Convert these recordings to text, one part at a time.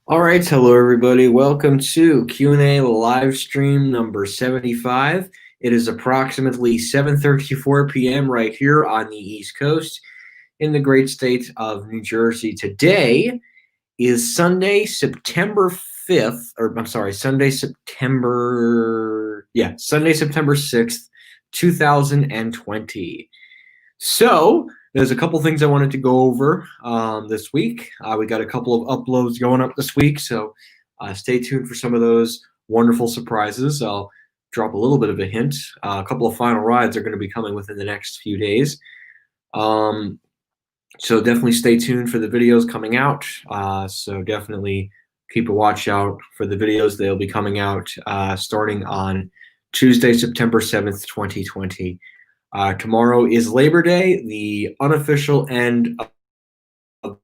All right, hello everybody. Welcome to Q&A live stream number 75. It is approximately 7:34 p.m. right here on the East Coast in the great state of New Jersey. Today is Sunday, September 5th, or I'm sorry, Sunday, September 6th, 2020. So there's a couple things I wanted to go over this week. We got a couple of uploads going up this week, so stay tuned for some of those wonderful surprises. I'll drop a little bit of a hint. A couple of final rides are going to be coming within the next few days. So definitely stay tuned for the videos coming out. So definitely keep a watch out for the videos. They'll be coming out starting on Tuesday, September 7th, 2020. Tomorrow is Labor Day, the unofficial end of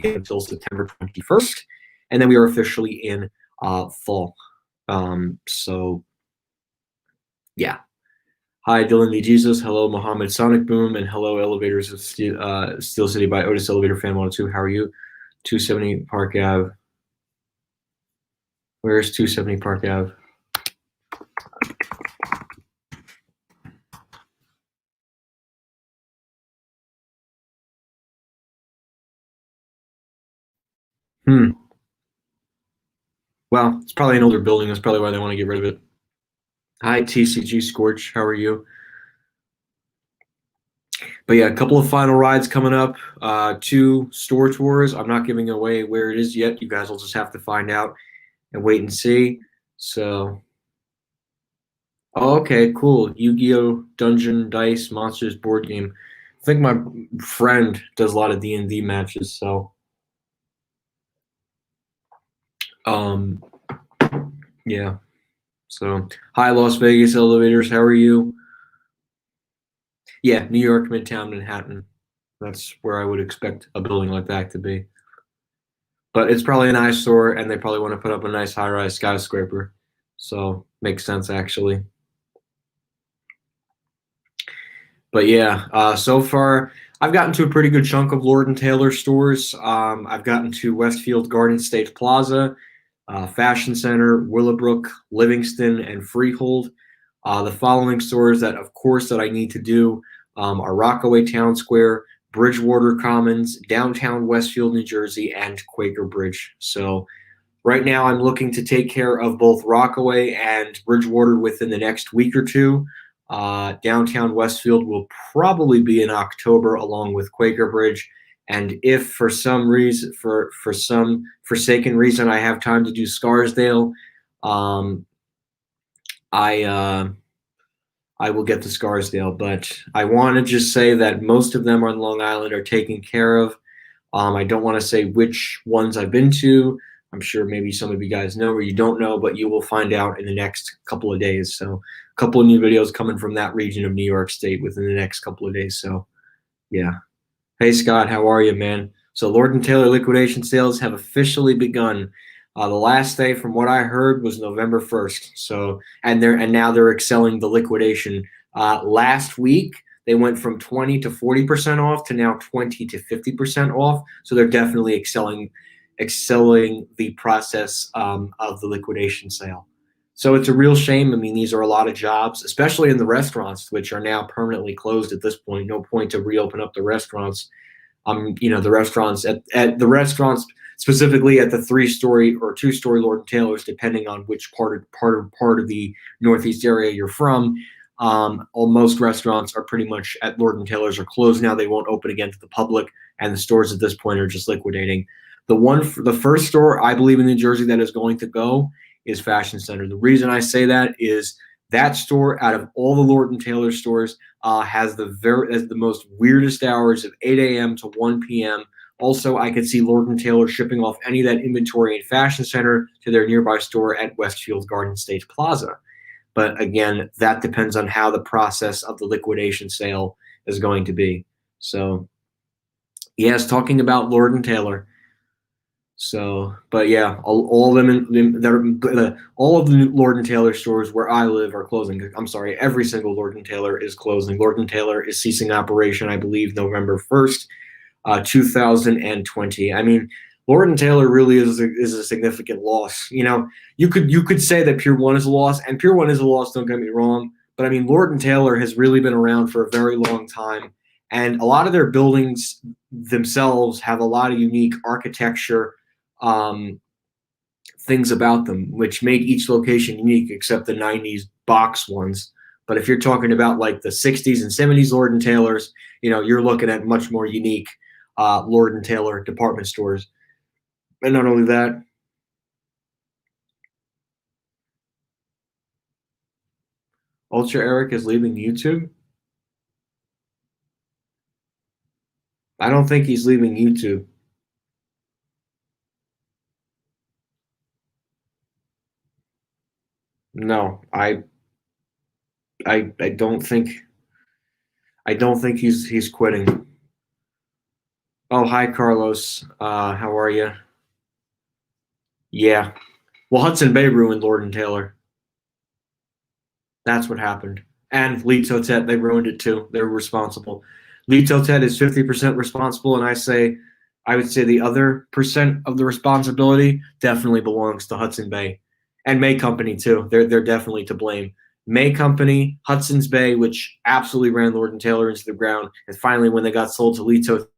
until September 21st, and then we are officially in fall. So, yeah. Hi, Dylan D. Jesus. Hello, Mohammed Sonic Boom, and hello, Elevators of Steel City by Otis Elevator Fan 102. How are you? 270 Park Ave. Where's 270 Park Ave? Well, it's probably an older building. That's probably why they want to get rid of it. Hi, TCG Scorch. How are you? But yeah, a couple of final rides coming up. 2 store tours. I'm not giving away where it is yet. You guys will just have to find out and wait and see. So, okay, cool. Yu-Gi-Oh! Dungeon Dice Monsters board game. I think my friend does a lot of D&D matches. So, yeah. So, hi, Las Vegas Elevators. How are you? Yeah, New York, Midtown Manhattan. That's where I would expect a building like that to be. But it's probably an eyesore, and they probably want to put up a nice high-rise skyscraper. So, makes sense, actually. But yeah, so far, I've gotten to a pretty good chunk of Lord & Taylor stores. I've gotten to Westfield Garden State Plaza, Fashion Center, Willowbrook, Livingston, and Freehold. The following stores that, of course, that I need to do are Rockaway Town Square, Bridgewater Commons, downtown Westfield, New Jersey, and Quaker Bridge. So right now I'm looking to take care of both Rockaway and Bridgewater within the next week or two. Downtown Westfield will probably be in October along with Quaker Bridge. And if for some reason, for some forsaken reason, I have time to do Scarsdale, I will get to Scarsdale. But I want to just say that most of them on Long Island are taken care of. I don't want to say which ones I've been to. I'm sure maybe some of you guys know or you don't know, but you will find out in the next couple of days. So a couple of new videos coming from that region of New York State within the next couple of days. So yeah. Hey Scott, how are you, man? So Lord & Taylor liquidation sales have officially begun. The last day, from what I heard, was November 1st. So and now they're excelling the liquidation. Last week they went from 20 to 40% off to now 20 to 50% off. So they're definitely excelling the process of the liquidation sale. So it's a real shame. I mean, these are a lot of jobs, especially in the restaurants, which are now permanently closed at this point. No point to reopen up the restaurants. The restaurants at the restaurants specifically at the 3-story or 2-story Lord & Taylor's, depending on which part of the Northeast area you're from. Most restaurants are pretty much at Lord & Taylor's are closed now. They won't open again to the public, and the stores at this point are just liquidating. The first store I believe in New Jersey that is going to go is Fashion Center. The reason I say that is that store, out of all the Lord & Taylor stores, has the most weirdest hours of 8 a.m. to 1 p.m. Also, I could see Lord & Taylor shipping off any of that inventory in Fashion Center to their nearby store at Westfield Garden State Plaza. But again, that depends on how the process of the liquidation sale is going to be. So, yes, talking about Lord & Taylor. So, but yeah, all of them, all of the Lord & Taylor stores where I live are closing. I'm sorry, every single Lord & Taylor is closing. Lord & Taylor is ceasing operation, I believe, November 1st, 2020. I mean, Lord and Taylor really is a significant loss. You could say that Pier One is a loss, and Pier One is a loss. Don't get me wrong, but I mean Lord and Taylor has really been around for a very long time, and a lot of their buildings themselves have a lot of unique architecture, um, things about them, which make each location unique, except the '90s box ones. But if you're talking about like the '60s and '70s Lord and Taylors, you're looking at much more unique Lord and Taylor department stores. And not only that, Ultra Eric is leaving YouTube. I don't think he's leaving YouTube. No, I don't think he's quitting. Oh, hi Carlos. How are you? Yeah. Well, Hudson Bay ruined Lord and Taylor. That's what happened. And Lee Totet, they ruined it too. They're responsible. Lee Totet is 50% responsible, and I would say the other percent of the responsibility definitely belongs to Hudson Bay and May Company too. They're definitely to blame. May Company, Hudson's Bay, which absolutely ran Lord and Taylor into the ground, and finally when they got sold to Lee Totet,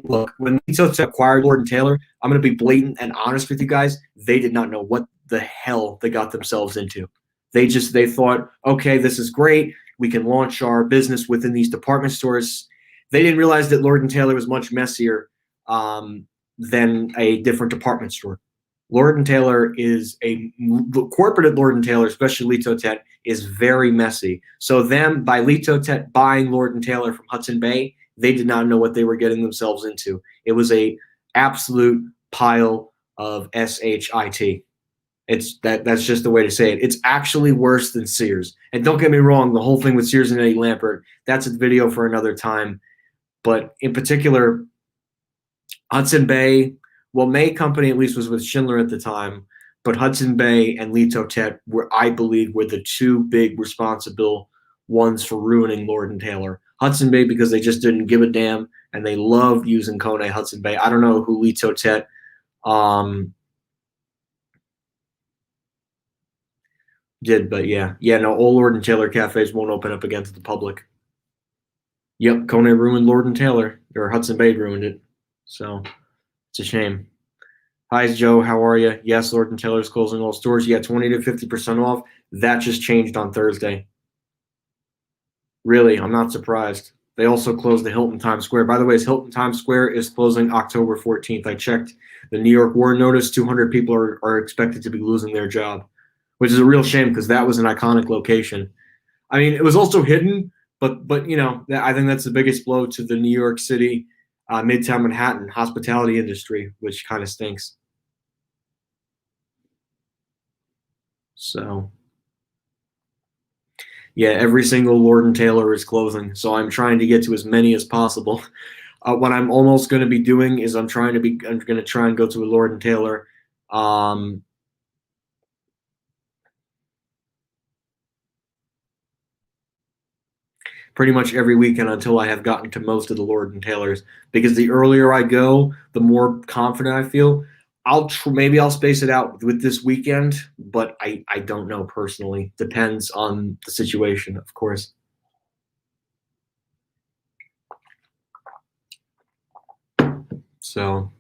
look, when Lee Totet acquired Lord and Taylor, I'm going to be blatant and honest with you guys. They did not know what the hell they got themselves into. They thought, okay, this is great. We can launch our business within these department stores. They didn't realize that Lord and Taylor was much messier than a different department store. Lord and Taylor is a corporate at Lord and Taylor, especially Lee Totet, is very messy. So them by Lee Totet buying Lord and Taylor from Hudson Bay, they did not know what they were getting themselves into. It was a absolute pile of shit. That's just the way to say it. It's actually worse than Sears. And don't get me wrong, the whole thing with Sears and Eddie Lampert, that's a video for another time. But in particular, Hudson Bay, well, May Company at least was with Schindler at the time, but Hudson Bay and Lee Totet I believe, were the two big responsible ones for ruining Lord and Taylor. Hudson Bay because they just didn't give a damn and they loved using Kone Hudson Bay. I don't know who Lee Totet did, but yeah, no, all Lord and Taylor cafes won't open up again to the public. Yep, Kone ruined Lord and Taylor, or Hudson Bay ruined it. So it's a shame. Hi, Joe. How are you? Yes, Lord and Taylor's closing all stores. Yeah, 20 to 50% off. That just changed on Thursday. Really, I'm not surprised. They also closed the Hilton Times Square. By the way, Hilton Times Square is closing October 14th. I checked the New York War Notice. 200 people are expected to be losing their job, which is a real shame because that was an iconic location. I mean, it was also hidden, but I think that's the biggest blow to the New York City, Midtown Manhattan hospitality industry, which kind of stinks. So yeah, every single Lord and Taylor is closing, so I'm trying to get to as many as possible. What I'm almost going to be doing is I'm going to try and go to a Lord and Taylor. Pretty much every weekend until I have gotten to most of the Lord and Taylors. Because the earlier I go, the more confident I feel. Maybe I'll space it out with this weekend, but I don't know personally. Depends on the situation, of course. So,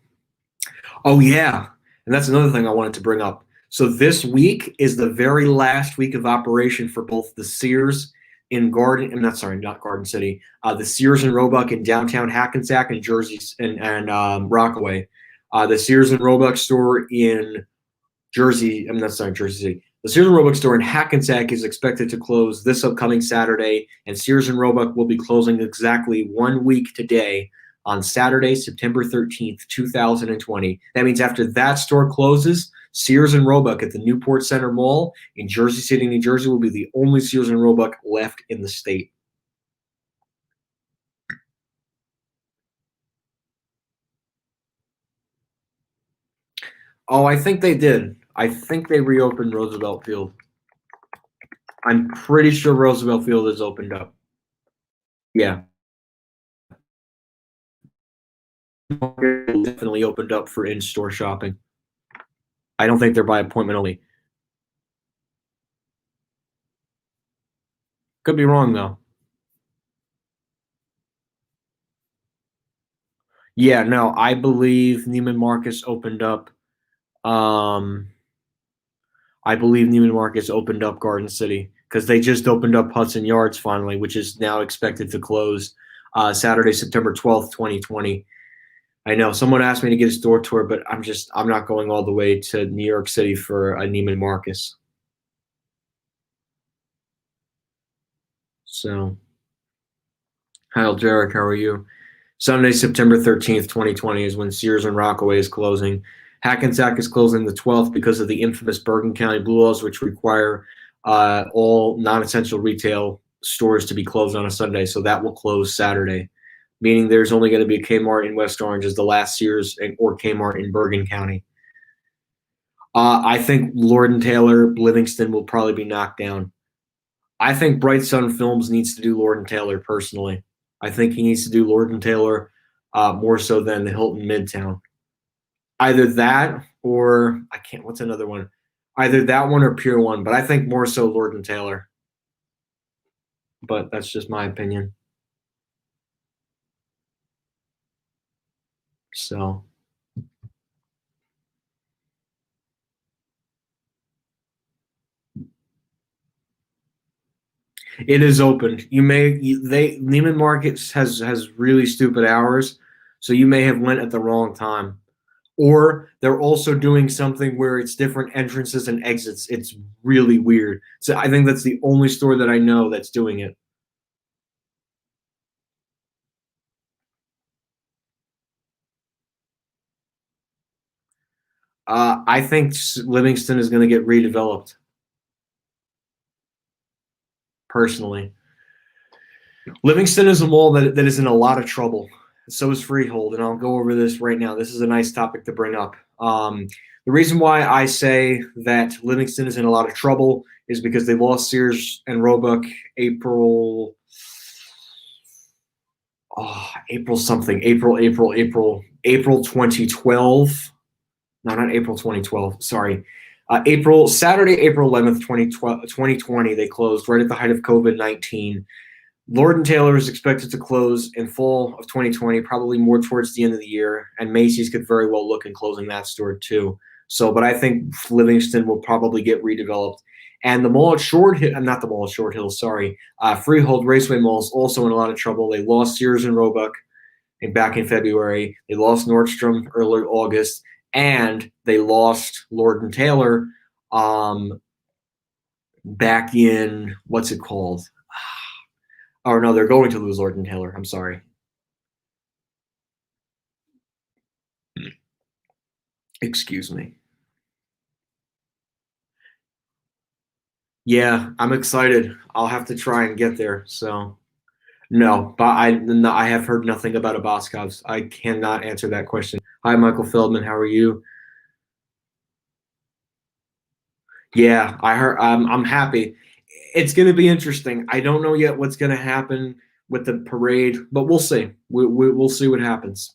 oh yeah, and that's another thing I wanted to bring up. So this week is the very last week of operation for both the Sears in Garden, I'm not sorry, not Garden City, the Sears and Roebuck in downtown Hackensack and Jersey and Rockaway, the Sears and Roebuck store in Jersey. I'm not sorry, Jersey City. The Sears and Roebuck store in Hackensack is expected to close this upcoming Saturday, and Sears and Roebuck will be closing exactly 1 week today on Saturday, September 13th, 2020. That means after that store closes, Sears and Roebuck at the Newport Center Mall in Jersey City, New Jersey will be the only Sears and Roebuck left in the state. Oh, I think they did. I think they reopened Roosevelt Field. I'm pretty sure Roosevelt Field is opened up. Yeah. Market definitely opened up for in-store shopping. I don't think they're by appointment only. Could be wrong though. Yeah, no, I believe Neiman Marcus opened up. Um, I believe Neiman Marcus opened up Garden City because they just opened up Hudson Yards finally, which is now expected to close Saturday, September 12th, 2020. I know someone asked me to get a store tour, but I'm not going all the way to New York City for a Neiman Marcus. So, hi, Derek, how are you? Sunday, September 13th, 2020 is when Sears and Rockaway is closing. Hackensack is closing the 12th because of the infamous Bergen County Blue Laws, which require all non-essential retail stores to be closed on a Sunday. So that will close Saturday, meaning there's only going to be a Kmart in West Orange as the last Sears or Kmart in Bergen County. I think Lord and Taylor, Livingston will probably be knocked down. I think Bright Sun Films needs to do Lord and Taylor personally. I think he needs to do Lord and Taylor more so than the Hilton Midtown. Either that or I can't. What's another one? Either that one or Pier One, but I think more so Lord and Taylor. But that's just my opinion. So it is open. They Neiman Marcus has really stupid hours, so you may have went at the wrong time. Or they're also doing something where it's different entrances and exits. It's really weird. So I think that's the only store that I know that's doing it. I think Livingston is going to get redeveloped personally. Livingston is a mall that is in a lot of trouble. So is Freehold, and I'll go over this right now. This is a nice topic to bring up. The reason why I say that Livingston is in a lot of trouble is because they lost Sears and Roebuck April something, April 2012. No, not April 2012. Sorry. Saturday, April 11th, 2020, they closed right at the height of COVID-19. Lord and Taylor is expected to close in fall of 2020, probably more towards the end of the year, and Macy's could very well look in closing that store too. So, but I think Livingston will probably get redeveloped. And the mall at Short Hill, not the mall at Short Hill, sorry, Freehold Raceway Mall is also in a lot of trouble. They lost Sears and Roebuck back in February. They lost Nordstrom early August, and they lost Lord and Taylor back in what's it called? Oh no, they're going to lose Lord and Taylor. I'm sorry. Excuse me. Yeah, I'm excited. I'll have to try and get there. So no, but I have heard nothing about a Boscov's. I cannot answer that question. Hi, Michael Feldman. How are you? Yeah, I heard. I'm happy. It's going to be interesting. I don't know yet what's going to happen with the parade, but we'll see. We'll see what happens.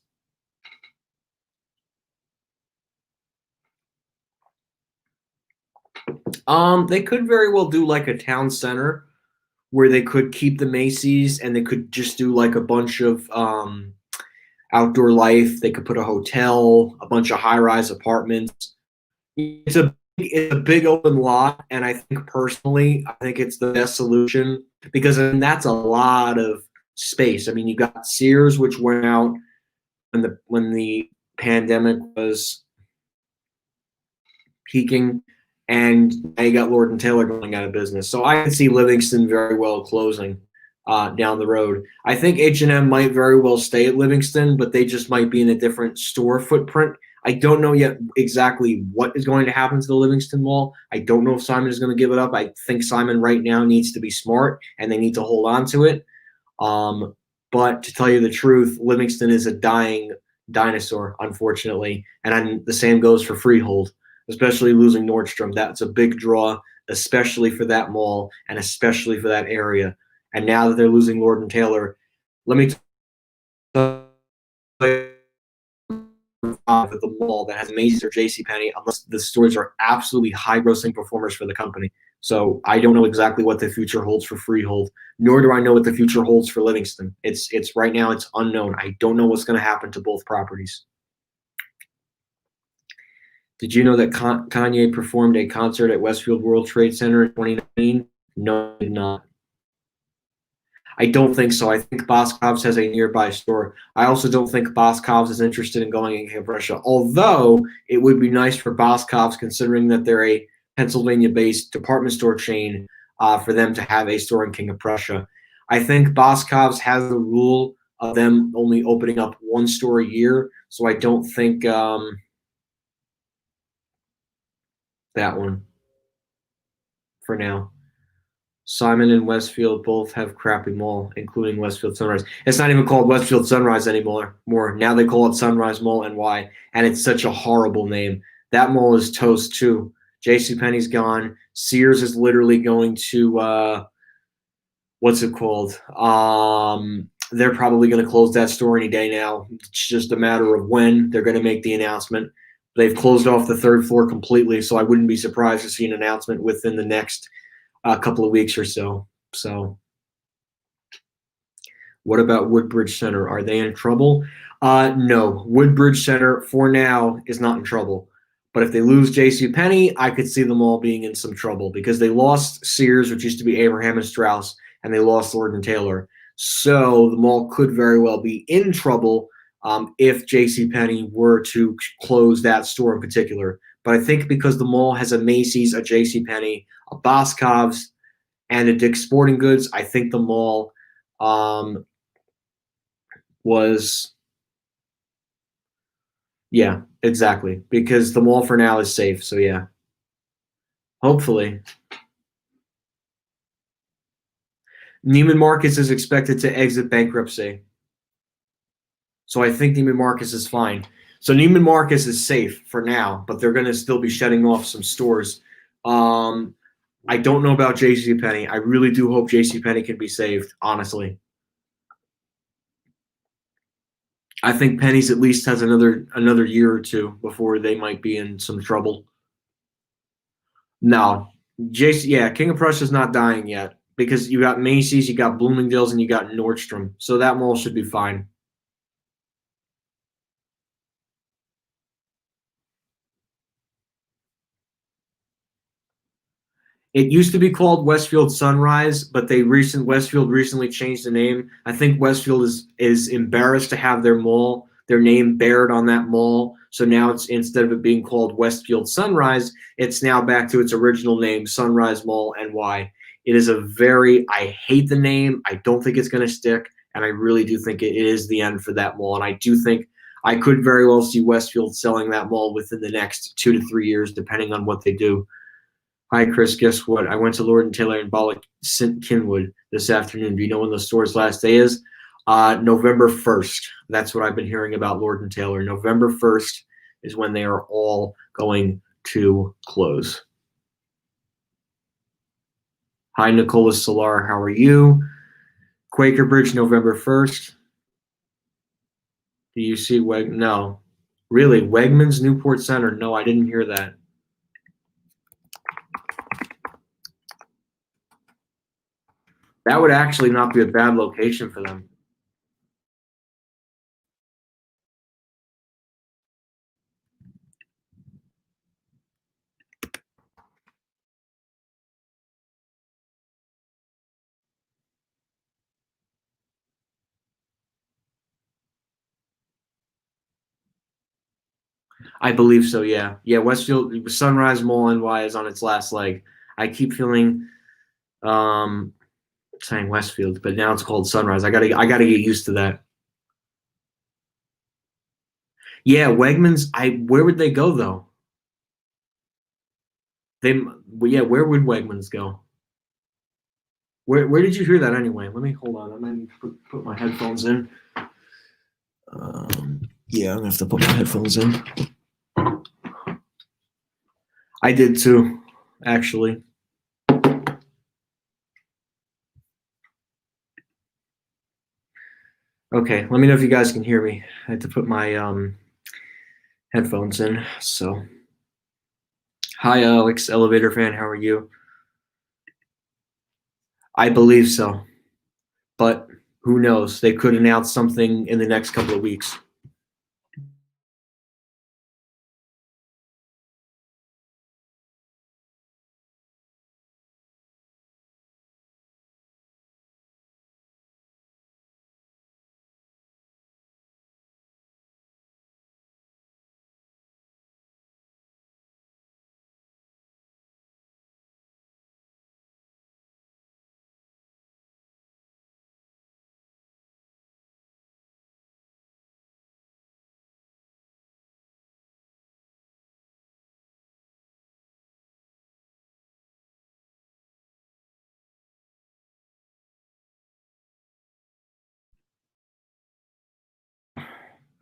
They could very well do like a town center where they could keep the Macy's and they could just do like a bunch of outdoor life. They could put a hotel, a bunch of high-rise apartments. It's a big open lot, and I think personally, I think it's the best solution because I mean, that's a lot of space. I mean, you got Sears, which went out when the pandemic was peaking, and now you got Lord and Taylor going out of business. So I can see Livingston very well closing down the road. I think H&M might very well stay at Livingston, but they just might be in a different store footprint. I don't know yet exactly what is going to happen to the Livingston Mall. I don't know if Simon is going to give it up. I think Simon right now needs to be smart, and they need to hold on to it. Um, but to tell you the truth, Livingston is a dying dinosaur, unfortunately, and the same goes for Freehold, especially losing Nordstrom. That's a big draw, especially for that mall and especially for that area. And now that they're losing Lord and Taylor, let me tell you 5 of the mall that has Macy's or JCPenney unless the stores are absolutely high grossing performers for the company. So I don't know exactly what the future holds for Freehold, nor do I know what the future holds for Livingston. It's right now it's unknown. I don't know what's going to happen to both properties. Did you know that Kanye performed a concert at Westfield World Trade Center in 2019? No, I did not. I don't think so. I think Boscov's has a nearby store. I also don't think Boscov's is interested in going in Camp Russia, although it would be nice for Boscov's, considering that they're a Pennsylvania-based department store chain, for them to have a store in King of Prussia. I think Boscov's has the rule of them only opening up one store a year, so I don't think that one for now. Simon and Westfield both have crappy mall, including Westfield Sunrise. It's not even called Westfield Sunrise anymore. Now they call it Sunrise Mall NY, and it's such a horrible name. That mall is toast too. JCPenney's gone. Sears is literally going to what's it called? They're probably going to close that store any day now. It's just a matter of when they're going to make the announcement. They've closed off the third floor completely, so I wouldn't be surprised to see an announcement within the next a couple of weeks or so. So what about Woodbridge Center? Are they in trouble? No. Woodbridge Center, for now, is not in trouble. But if they lose JCPenney, I could see them all being in some trouble because they lost Sears, which used to be Abraham and Strauss, and they lost Lord & Taylor. So the mall could very well be in trouble if JCPenney were to close that store in particular. But I think because the mall has a Macy's, a JCPenney, a Boscov's, and a Dick's Sporting Goods, I think the mall was, yeah, exactly. Because the mall for now is safe. So yeah, hopefully. Neiman Marcus is expected to exit bankruptcy. So I think Neiman Marcus is fine. So Neiman Marcus is safe for now, but they're going to still be shutting off some stores. I don't know about JCPenney. I really do hope JCPenney can be saved, honestly. I think Penny's at least has another year or two before they might be in some trouble. No. King of Prussia's not dying yet because you got Macy's, you got Bloomingdale's, and you got Nordstrom. So that mall should be fine. It used to be called Westfield Sunrise, but Westfield recently changed the name. I think Westfield is embarrassed to have their name bared on that mall. So now it's, instead of it being called Westfield Sunrise, it's now back to its original name, Sunrise Mall NY. It is I hate the name. I don't think it's going to stick, and I really do think it is the end for that mall. And I do think I could very well see Westfield selling that mall within the next 2 to 3 years, depending on what they do. Hi, Chris. Guess what? I went to Lord & Taylor in Bollock Kinwood this afternoon. Do you know when the store's last day is? November 1st. That's what I've been hearing about Lord & Taylor. November 1st is when they are all going to close. Hi, Nicholas Solar. How are you? Quaker Bridge, November 1st. Do you see No. Really? Wegmans, Newport Center? No, I didn't hear that. That would actually not be a bad location for them. I believe so, yeah. Yeah, Westfield Sunrise Mall NY is on its last leg. I keep feeling saying Westfield, but now it's called Sunrise. I gotta get used to that. Yeah, Wegmans. Where would they go though? Where would Wegmans go? Where did you hear that anyway? Let me hold on. I might need to put my headphones in. Yeah, I'm gonna have to put my headphones in. I did too, actually. Okay, let me know if you guys can hear me. I had to put my headphones in. So, hi, Alex, elevator fan. How are you? I believe so, but who knows? They could announce something in the next couple of weeks.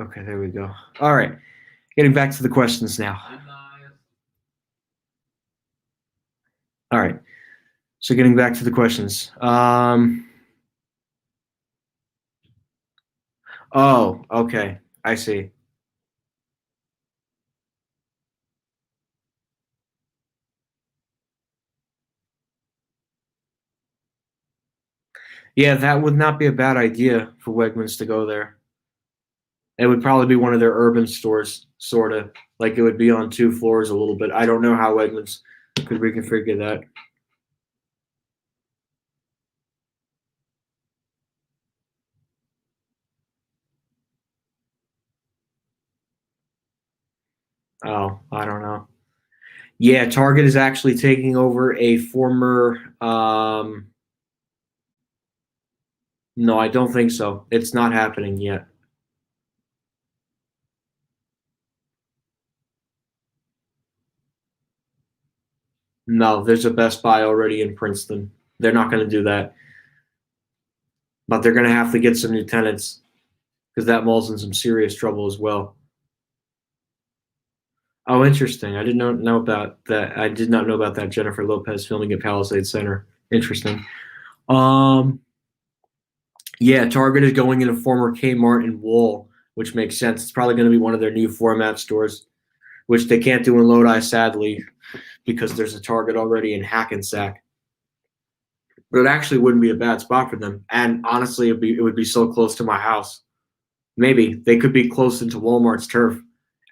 Okay, there we go. All right, getting back to the questions now. All right, so getting back to the questions. Oh, okay, I see. Yeah, that would not be a bad idea for Wegmans to go there. It would probably be one of their urban stores, sort of like it would be on two floors a little bit. I don't know how Wegmans could reconfigure that. Oh, I don't know. Yeah, Target is actually taking over a former. No, I don't think so. It's not happening yet. No, there's a Best Buy already in Princeton. They're not going to do that, but they're going to have to get some new tenants because that mall's in some serious trouble as well. Oh, interesting. I did not know about that. I did not know about that. Jennifer Lopez filming at Palisade Center. Interesting. Um, yeah, Target is going in a former Kmart in Wall, which makes sense. It's probably going to be one of their new format stores, which they can't do in Lodi, sadly, because there's a Target already in Hackensack. But it actually wouldn't be a bad spot for them. And honestly, it would be so close to my house. Maybe they could be close into Walmart's turf,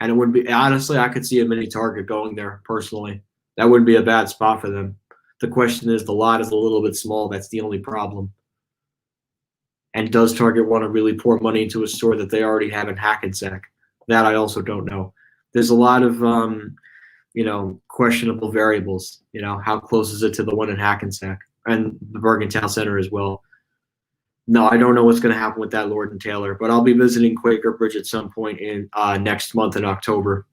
and it would be honestly. I could see a mini Target going there personally. That wouldn't be a bad spot for them. The question is, the lot is a little bit small. That's the only problem. And does Target want to really pour money into a store that they already have in Hackensack? That I also don't know. There's a lot of questionable variables. How close is it to the one in Hackensack and the Bergen Town Center as well? No, I don't know what's going to happen with that Lord and Taylor, but I'll be visiting Quaker Bridge at some point in next month in October.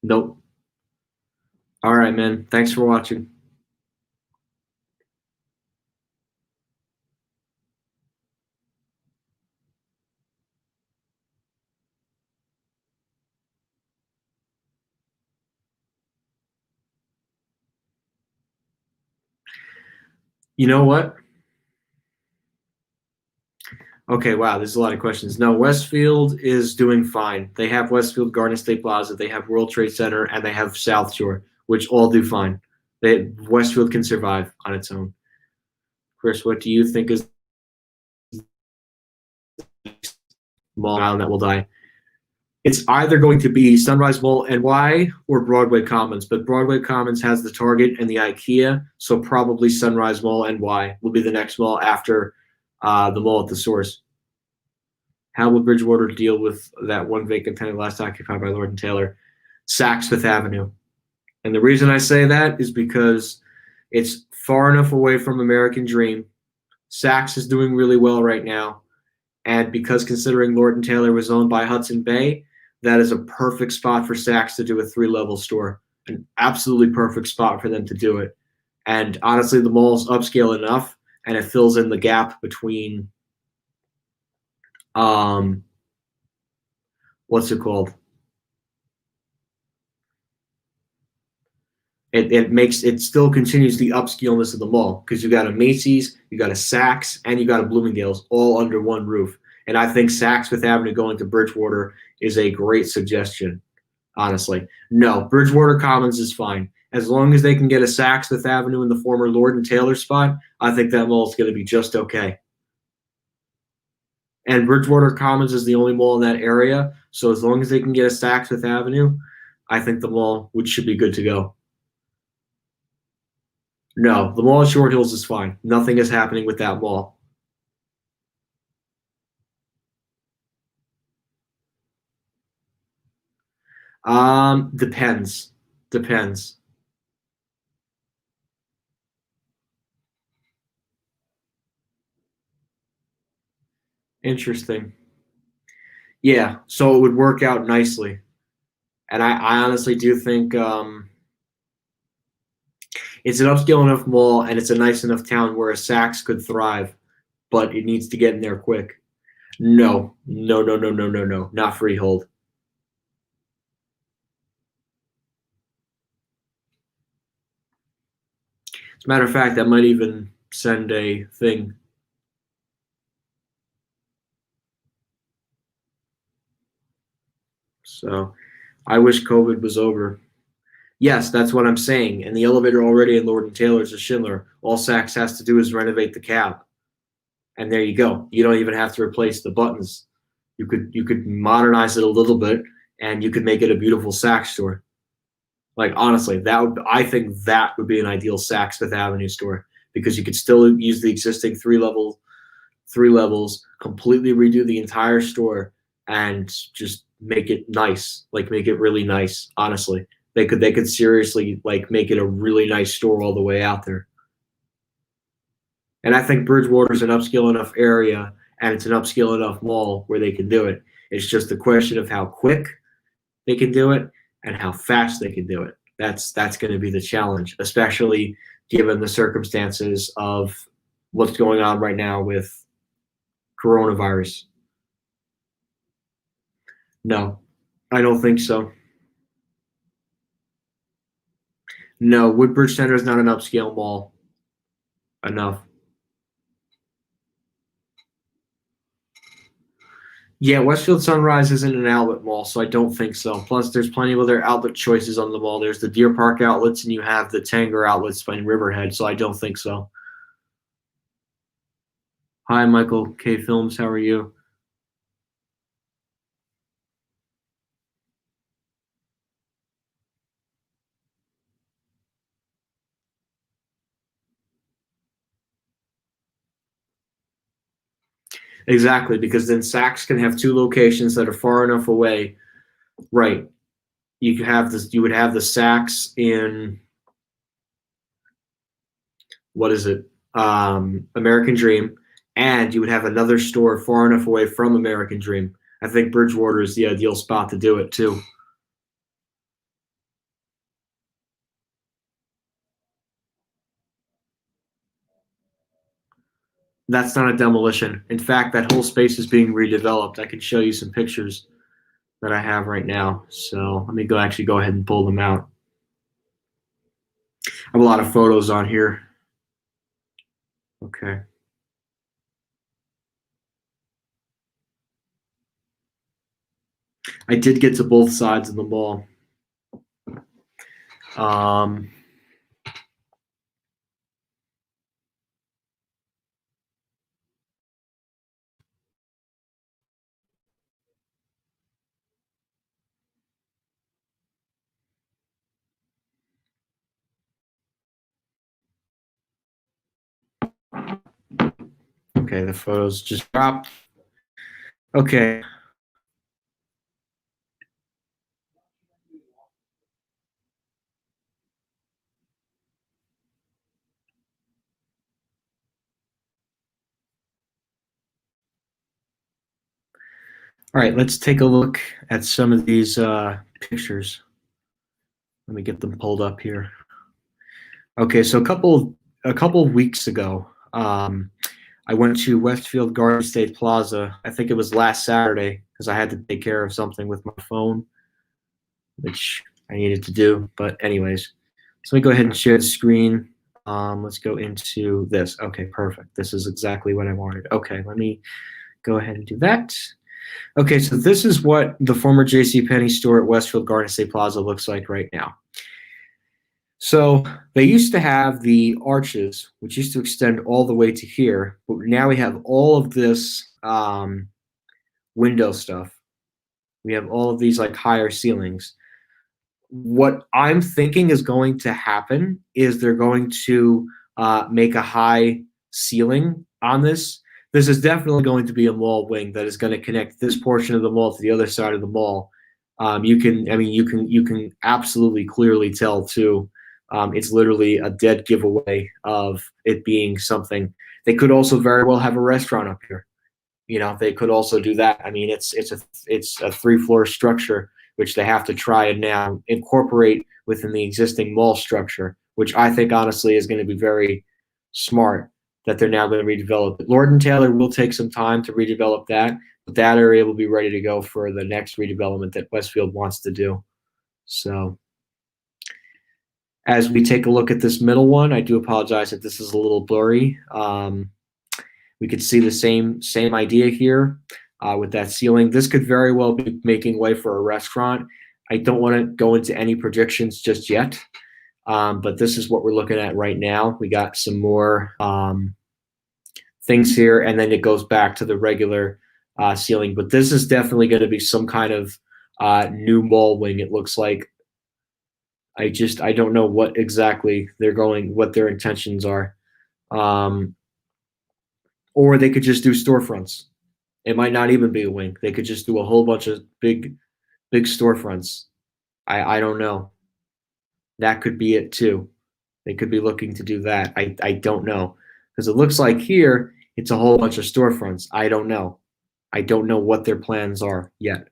Nope. All right, man. Thanks for watching. You know what? Okay, wow, there's a lot of questions. No, Westfield is doing fine. They have Westfield Garden State Plaza, they have World Trade Center, and they have South Shore, which all do fine. Westfield can survive on its own. Chris, what do you think is Mall Island that will die? It's either going to be Sunrise Mall NY or Broadway Commons, but Broadway Commons has the Target and the IKEA, so probably Sunrise Mall NY will be the next mall after the mall at the Source. How will Bridgewater deal with that one vacant tenant last occupied by Lord and Taylor? Saks Fifth Avenue. And the reason I say that is because it's far enough away from American Dream. Saks is doing really well right now. And because considering Lord and Taylor was owned by Hudson Bay, that is a perfect spot for Saks to do a 3-level store. An absolutely perfect spot for them to do it. And honestly, the mall's upscale enough, and it fills in the gap between what's it called? It still continues the upscaleness of the mall because you got a Macy's, you got a Saks, and you got a Bloomingdale's all under one roof. And I think Saks Fifth Avenue going to Bridgewater is a great suggestion, honestly. No, Bridgewater Commons is fine. As long as they can get a Saks Fifth Avenue in the former Lord and Taylor spot, I think that mall is going to be just okay. And Bridgewater Commons is the only mall in that area, so as long as they can get a Saks Fifth Avenue, I think the mall should be good to go. No, the mall at Short Hills is fine. Nothing is happening with that mall. Depends. Depends. Interesting. Yeah, so it would work out nicely. And I honestly do think it's an upscale enough mall and it's a nice enough town where a Saks could thrive, but it needs to get in there quick. No, no, no, no, no, no, no, not Freehold. As a matter of fact, I might even send a thing. So I wish COVID was over. Yes, that's what I'm saying. And the elevator already in Lord and Taylor's is Schindler. All Saks has to do is renovate the cab. And there you go. You don't even have to replace the buttons. You could modernize it a little bit and you could make it a beautiful Saks store. Like honestly, I think that would be an ideal Saks Fifth Avenue store because you could still use the existing three levels, completely redo the entire store, and just make it nice. Like make it really nice. Honestly, they could seriously like make it a really nice store all the way out there. And I think Bridgewater is an upscale enough area and it's an upscale enough mall where they can do it. It's just a question of how quick they can do it and how fast they can do it. That's going to be the challenge, especially given the circumstances of what's going on right now with coronavirus. No, I don't think so. No, Woodbridge Center is not an upscale mall enough. Yeah, Westfield Sunrise isn't an outlet mall, so I don't think so. Plus, there's plenty of other outlet choices on the mall. There's the Deer Park outlets, and you have the Tanger outlets by Riverhead, so I don't think so. Hi, Michael K. Films. How are you? Exactly, because then Saks can have two locations that are far enough away. Right. You could have this. You would have the Saks in what is it? American Dream, and you would have another store far enough away from American Dream. I think Bridgewater is the ideal spot to do it too. That's not a demolition. In fact, that whole space is being redeveloped. I can show you some pictures that I have right now. So let me go ahead and pull them out. I have a lot of photos on here. Okay. I did get to both sides of the mall. Um, okay, the photos just dropped. Okay. All right, let's take a look at some of these pictures. Let me get them pulled up here. Okay, so a couple of weeks ago, I went to Westfield Garden State Plaza. I think it was last Saturday because I had to take care of something with my phone, which I needed to do. But anyways, so let me go ahead and share the screen. Let's go into this. Okay, perfect. This is exactly what I wanted. Okay, let me Go ahead and do that. Okay, so this is what the former JCPenney store at Westfield Garden State Plaza looks like right now. So they used to have the arches, which used to extend all the way to here, but now we have all of this window stuff. We have all of these like higher ceilings. What I'm thinking is going to happen is they're going to make a high ceiling on this. This is definitely going to be a mall wing that is going to connect this portion of the mall to the other side of the mall. You can absolutely clearly tell too. It's literally a dead giveaway of it being something. They could also very well have a restaurant up here. You know, they could also do that. I mean, it's a 3-floor structure, which they have to try and now incorporate within the existing mall structure, which I think honestly is going to be very smart that they're now going to redevelop it. Lord and Taylor will take some time to redevelop that, but that area will be ready to go for the next redevelopment that Westfield wants to do. So as we take a look at this middle one, I do apologize if this is a little blurry. We could see the same idea here with that ceiling. This could very well be making way for a restaurant. I don't want to go into any predictions just yet, but this is what we're looking at right now. We got some more things here, and then it goes back to the regular ceiling. But this is definitely going to be some kind of new mall wing, it looks like. I don't know what exactly what their intentions are. Or they could just do storefronts. It might not even be a wing. They could just do a whole bunch of big storefronts. I don't know. That could be it too. They could be looking to do that. I don't know. Because it looks like here it's a whole bunch of storefronts. I don't know. I don't know what their plans are yet.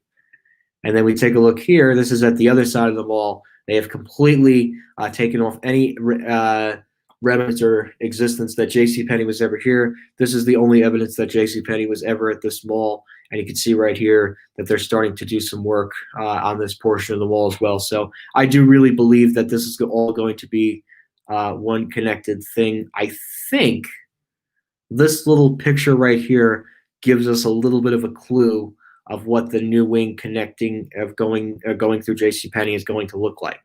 And then we take a look here. This is at the other side of the mall. They have completely taken off any remnants or existence that JCPenney was ever here. This is the only evidence that JCPenney was ever at this mall. And you can see right here that they're starting to do some work on this portion of the mall as well. So I do really believe that this is all going to be one connected thing. I think this little picture right here gives us a little bit of a clue of what the new wing connecting of going through JCPenney is going to look like.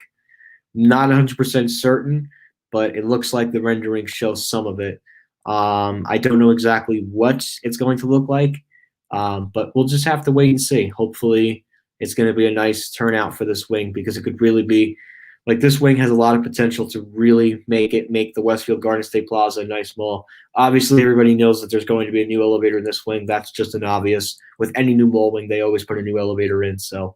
Not 100% certain, but it looks like the rendering shows some of it. I don't know exactly what it's going to look like, but we'll just have to wait and see. Hopefully, it's going to be a nice turnout for this wing because it could really be like this wing has a lot of potential to really make the Westfield Garden State Plaza a nice mall. Obviously, everybody knows that there's going to be a new elevator in this wing. That's just an obvious. With any new mall wing, they always put a new elevator in. So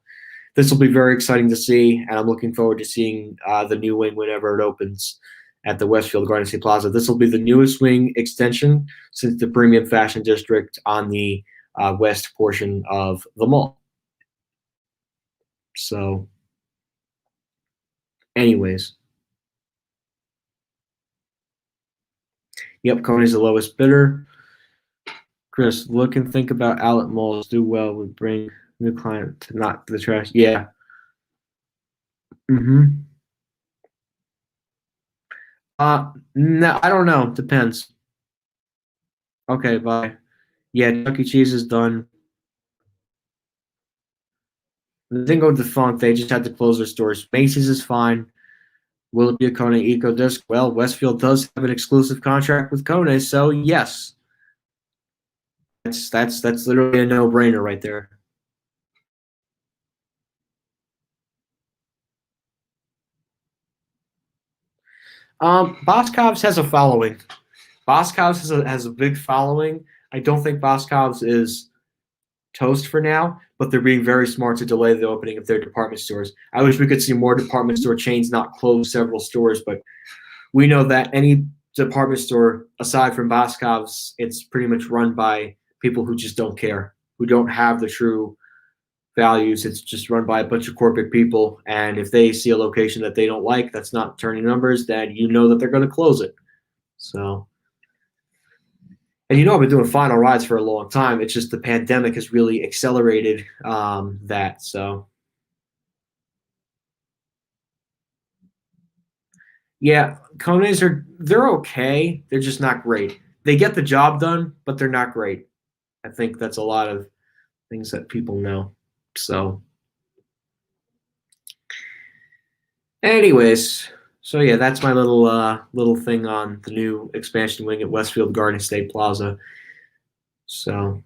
this will be very exciting to see, and I'm looking forward to seeing the new wing whenever it opens at the Westfield Garden State Plaza. This will be the newest wing extension since the Premium Fashion District on the west portion of the mall. So, anyways. Yep, Coney's the lowest bidder. Chris, look and think about outlet malls do well would bring new client to not the trash. Yeah. Mm-hmm. No, I don't know. Depends. Okay, bye. Yeah, Chuck E. Cheese is done. They didn't go defunct. They just had to close their stores. Macy's is fine. Will it be a Kone Eco Disc? Well, Westfield does have an exclusive contract with Kone, so yes. That's literally a no-brainer right there. Boscov's has a following. Boscov's has a big following. I don't think Boscov's is toast for now, but they're being very smart to delay the opening of their department stores. I wish we could see more department store chains not close several stores, but we know that any department store, aside from Boscov's, it's pretty much run by people who just don't care, who don't have the true values. It's just run by a bunch of corporate people, and if they see a location that they don't like that's not turning numbers, then you know that they're going to close it. So, and I've been doing final rides for a long time. It's just the pandemic has really accelerated that. So, yeah, Kones they're okay. They're just not great. They get the job done, but they're not great. I think that's a lot of things that people know. So, anyways, so yeah, that's my little thing on the new expansion wing at Westfield Garden State Plaza. So,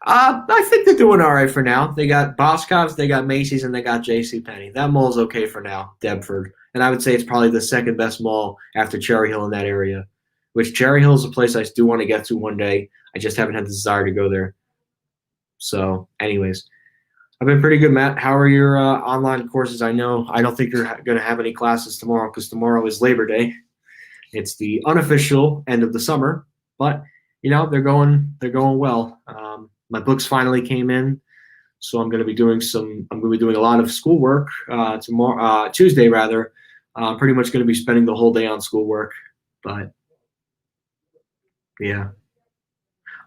I think they're doing all right for now. They got Boscov's, they got Macy's, and they got J.C. Penney. That mall's okay for now, Deptford, and I would say it's probably the second best mall after Cherry Hill in that area. Which Cherry Hill is a place I do want to get to one day. I just haven't had the desire to go there. So, anyways, I've been pretty good, Matt. How are your online courses? I don't think you're going to have any classes tomorrow because tomorrow is Labor Day. It's the unofficial end of the summer, but they're going well. My books finally came in, so I'm going to be doing a lot of schoolwork tomorrow, Tuesday rather. Pretty much going to be spending the whole day on schoolwork, but yeah.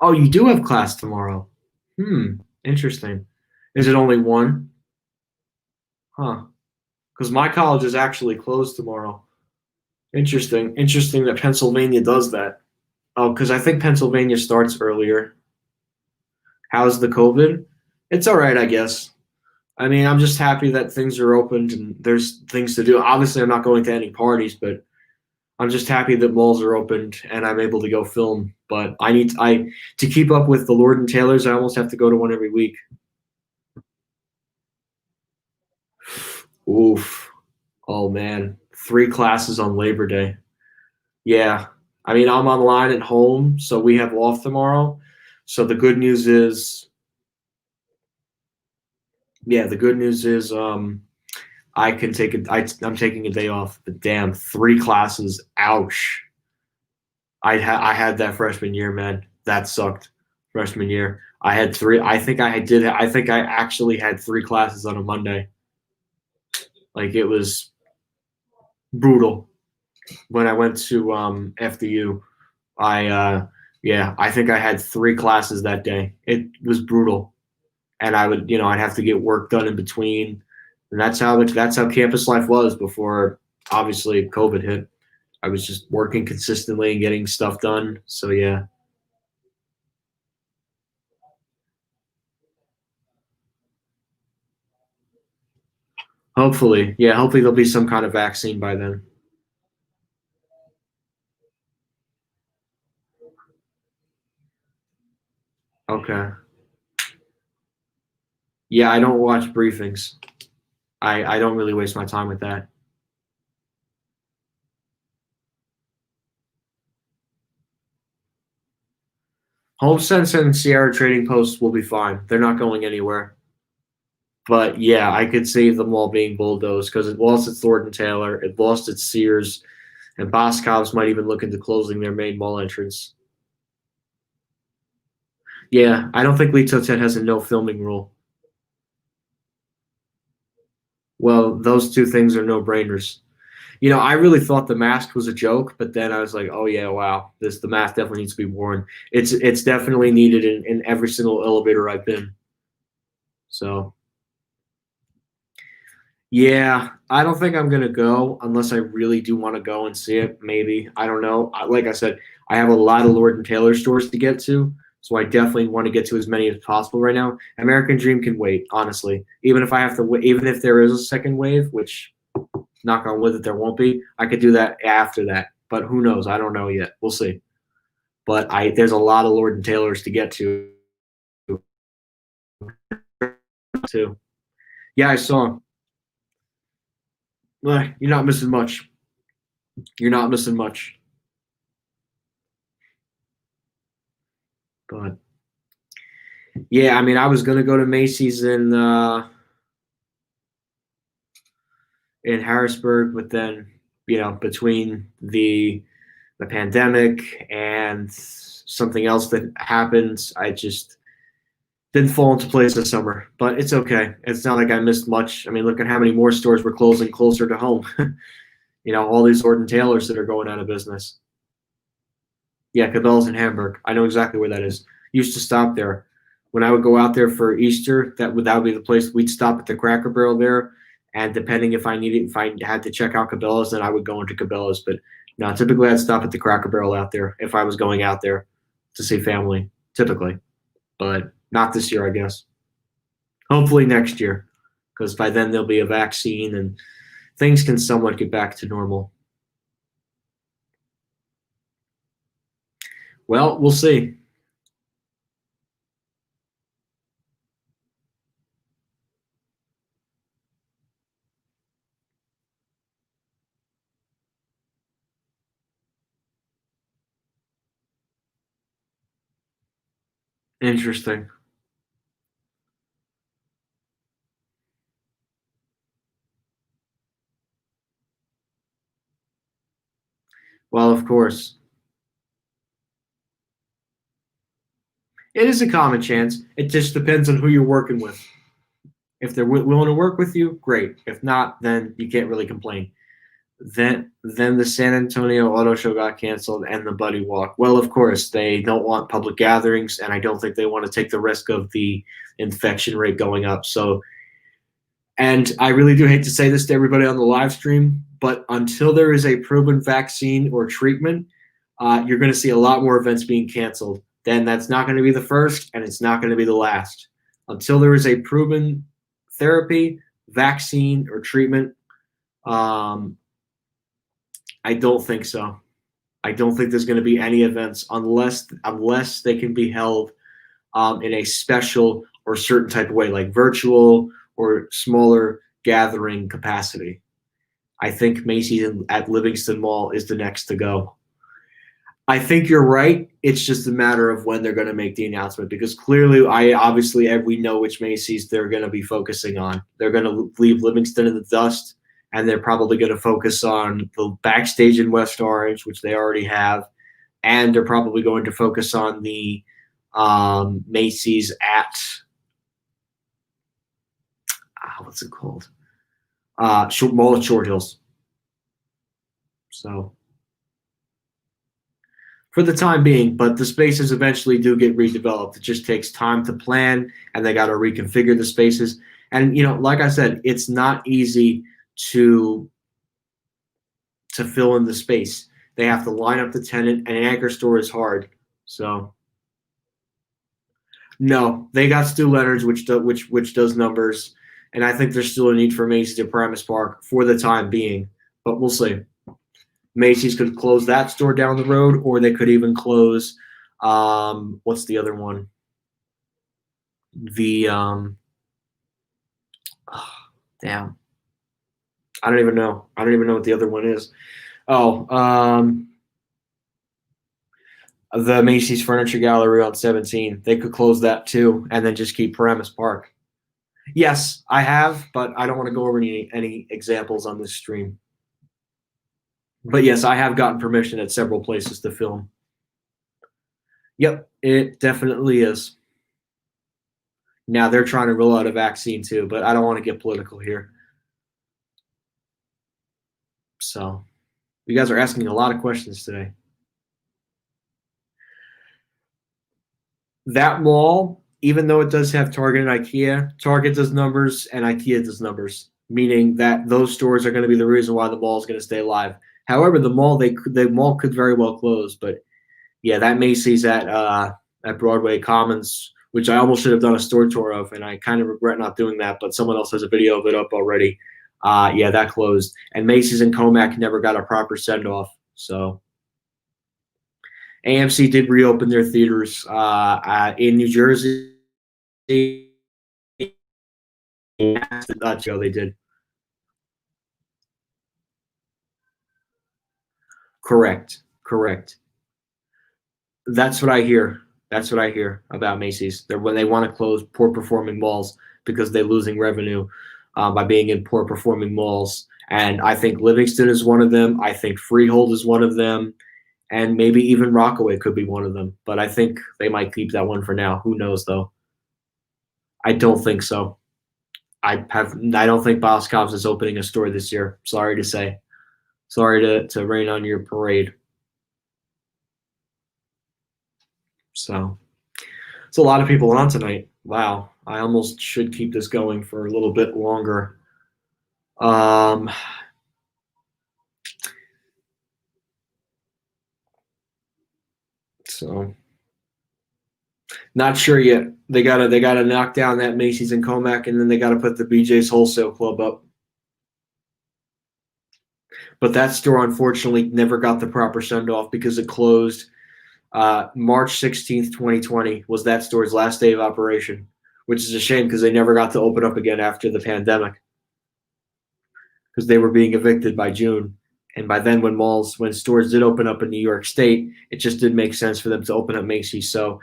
Oh, you do have class tomorrow. Interesting. Is it only one? Huh. Because my college is actually closed tomorrow. Interesting. Interesting that Pennsylvania does that. Oh, because I think Pennsylvania starts earlier. How's the COVID? It's all right, I guess. I mean, I'm just happy that things are opened and there's things to do. Obviously, I'm not going to any parties, but I'm just happy that malls are opened and I'm able to go film. But I to keep up with the Lord and Taylors, I almost have to go to one every week. Oof. Oh man, 3 classes on Labor Day. Yeah. I mean, I'm online at home, so we have off tomorrow. So the good news is, yeah, the good news is I can take it. I'm taking a day off. But damn, 3 classes. Ouch. I had that freshman year, man. That sucked. Freshman year, I had three. I think I did. I think I actually had 3 classes on a Monday. Like it was brutal. When I went to FDU, yeah, I think I had 3 classes that day. It was brutal, and I'd have to get work done in between, and that's how campus life was before obviously COVID hit. I was just working consistently and getting stuff done. So yeah, hopefully, yeah, hopefully there'll be some kind of vaccine by then. Okay. Yeah, I don't watch briefings. I don't really waste my time with that. HomeSense and Sierra Trading Post will be fine. They're not going anywhere. But yeah, I could see them all being bulldozed because it lost its Lord and Taylor, it lost its Sears, and Boscov's might even look into closing their main mall entrance. Yeah, I don't think Lee Totet has a no filming rule. Well, those two things are no brainers. I really thought the mask was a joke, but then I was like, oh yeah, wow, the mask definitely needs to be worn. It's definitely needed in every single elevator I've been. So yeah, I don't think I'm gonna go unless I really do want to go and see it. Maybe I don't know. Like I said, I have a lot of Lord and Taylor stores to get to, so I definitely want to get to as many as possible right now. American Dream can wait, honestly. Even if I have to, even if there is a second wave, which knock on wood that there won't be, I could do that after that. But who knows? I don't know yet. We'll see. But there's a lot of Lord and Taylors to get to too. Yeah, I saw. You're not missing much. You're not missing much. But yeah, I mean, I was gonna go to Macy's in Harrisburg, but then between the pandemic and something else that happened, I just didn't fall into place this summer. But it's okay. It's not like I missed much. I mean, look at how many more stores were closing closer to home. All these Lord and Taylors that are going out of business. Yeah, Cabela's in Hamburg. I know exactly where that is. Used to stop there. When I would go out there for Easter, that would be the place. We'd stop at the Cracker Barrel there, and depending if I had to check out Cabela's, then I would go into Cabela's. But no, typically I'd stop at the Cracker Barrel out there if I was going out there to see family, typically, but not this year, I guess. Hopefully next year, because by then there'll be a vaccine and things can somewhat get back to normal. Well, we'll see. Interesting. Well, of course. It is a common chance. It just depends on who you're working with. If they're willing to work with you, great. If not, then you can't really complain. Then the San Antonio Auto Show got canceled and the Buddy Walk. Well, of course, they don't want public gatherings, and I don't think they want to take the risk of the infection rate going up. So, and I really do hate to say this to everybody on the live stream, but until there is a proven vaccine or treatment, you're going to see a lot more events being canceled. Then that's not going to be the first, and it's not going to be the last. Until there is a proven therapy, vaccine, or treatment, I don't think so. I don't think there's going to be any events unless they can be held in a special or certain type of way, like virtual or smaller gathering capacity. I think Macy's at Livingston Mall is the next to go. I think you're right. It's just a matter of when they're going to make the announcement because clearly, we know which Macy's they're going to be focusing on. They're going to leave Livingston in the dust, and they're probably going to focus on the backstage in West Orange, which they already have, and they're probably going to focus on the Macy's at what's it called? Mall of Short Hills. So for the time being, but the spaces eventually do get redeveloped. It just takes time to plan, and they got to reconfigure the spaces. And like I said, it's not easy to fill in the space. They have to line up the tenant, and an anchor store is hard. So no, they got Stu Leonard's, which does numbers, and I think there's still a need for Macy's at Paramus Park for the time being, but we'll see. Macy's could close that store down the road, or they could even close. What's the other one? The damn, I don't even know. I don't even know what the other one is. Oh, the Macy's Furniture Gallery on 17. They could close that too, and then just keep Paramus Park. Yes, I have, but I don't want to go over any examples on this stream. But yes, I have gotten permission at several places to film. Yep, it definitely is. Now they're trying to roll out a vaccine too, but I don't want to get political here. So you guys are asking a lot of questions today. That mall, even though it does have Target and IKEA, Target does numbers and IKEA does numbers, meaning that those stores are going to be the reason why the mall is going to stay alive. However, the mall could very well close, but yeah, that Macy's at Broadway Commons, which I almost should have done a store tour of, and I kind of regret not doing that, but someone else has a video of it up already. Yeah, that closed. And Macy's and Comac never got a proper send-off. So AMC did reopen their theaters in New Jersey. They did. Correct. That's what I hear. That's what I hear about Macy's. When they want to close poor performing malls because they're losing revenue by being in poor performing malls. And I think Livingston is one of them. I think Freehold is one of them. And maybe even Rockaway could be one of them. But I think they might keep that one for now. Who knows, though? I don't think so. I don't think Boscov's is opening a store this year. Sorry to say. Sorry to rain on your parade. So it's a lot of people on tonight. Wow. I almost should keep this going for a little bit longer. So Not sure yet. They gotta knock down that Macy's and Comac, and then they gotta put the BJ's Wholesale Club up. But that store unfortunately never got the proper send off because it closed. March 16th, 2020 was that store's last day of operation, which is a shame because they never got to open up again after the pandemic because they were being evicted by June. And by then, when stores did open up in New York State, it just didn't make sense for them to open up Macy's. So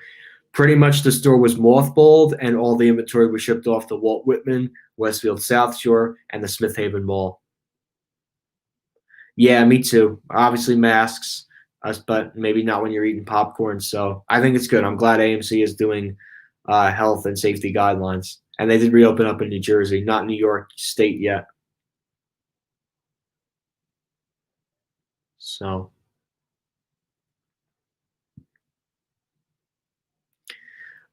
pretty much the store was mothballed and all the inventory was shipped off to Walt Whitman, Westfield South Shore, and the Smith Haven Mall. Yeah, me too. Obviously masks, but maybe not when you're eating popcorn. So I think it's good. I'm glad AMC is doing health and safety guidelines. And they did reopen up in New Jersey, not New York State yet. So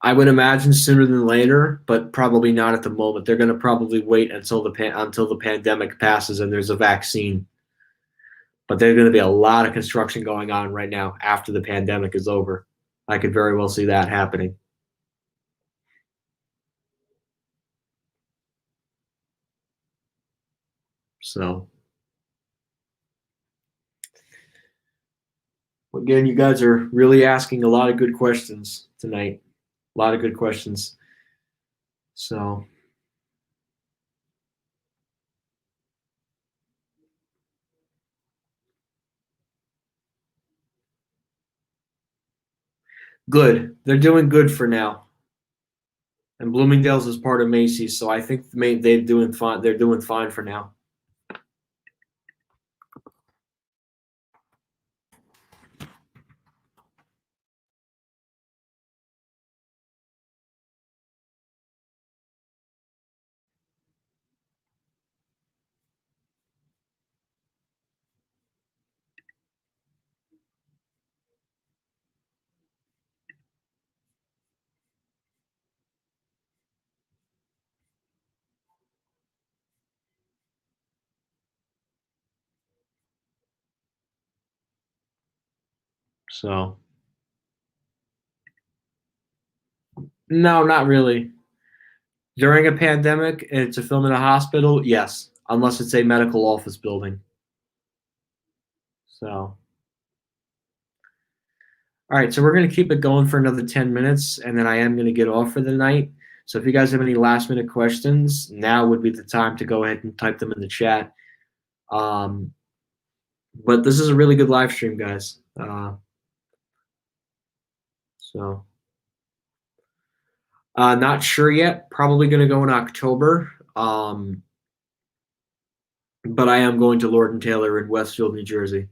I would imagine sooner than later, but probably not at the moment. They're going to probably wait until the pandemic passes and there's a vaccine. But there's going to be a lot of construction going on right now after the pandemic is over. I could very well see that happening. So again, you guys are really asking a lot of good questions tonight. A lot of good questions. So good. They're doing good for now. And Bloomingdale's is part of Macy's, so I think they're doing fine. They're doing fine for now. So no, not really. During a pandemic and it's a film in a hospital, yes, unless it's a medical office building. So all right, so we're going to keep it going for another 10 minutes, and then I am going to get off for the night. So if you guys have any last minute questions, now would be the time to go ahead and type them in the chat. Um, but this is a really good live stream, guys. So not sure yet. Probably going to go in October. But I am going to Lord and Taylor in Westfield, New Jersey.